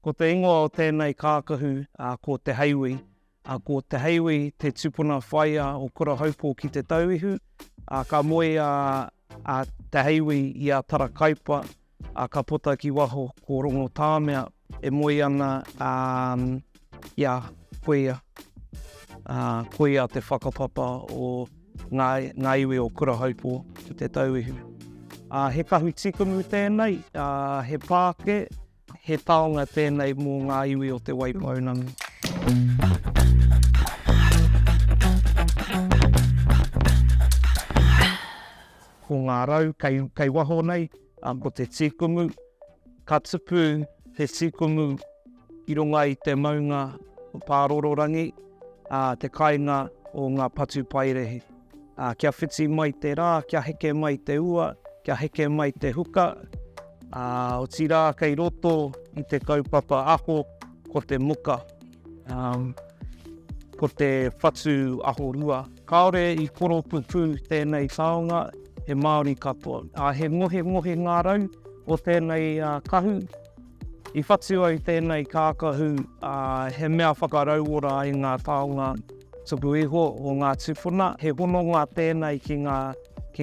Ko te ingoa o tēnei kākahu, ko te heiwi. Ko te heiwi, te tupuna whaia o kura haupō ki te tauihu. Ka moe te heiwi i a tara kaipa, ka puta ki waho ko rongo tāmea, e moe ana koia te whakapapa o ngā iwi o kura haupō ki te tauihu. He kahu tikumu tēnei, he pāke, he taonga tēnei mō ngā iwi o te waipaunanga. Ko ngā rau, kei waho nei, ko te tikumu, ka tupu te tikumu i runga i te maunga o pārororangi, te kainga o ngā patu pairehe. Kia whiti mai te rā, kia heke mai te ua, kia heke mai te huka, o tira kei roto i te kaupapa aho ko te muka, ko te whatu aho rua. Kāore i koro pupu tēnei taonga, he Māori katoa. He ngohe ngā rau o tēnei kahu. I whatu au tēnei kākahu, he mea whakarauora i ngā taonga tupu iho o ngā tupuna. He hononga tēnei ki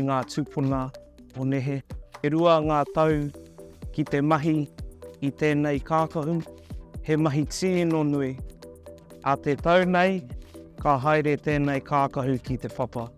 ngā tupuna o nehe. He rua ngā tau ki te mahi i tēnei kākahu, he mahi tino nui. A te tau nei, ka haere tēnei kākahu ki te whapa.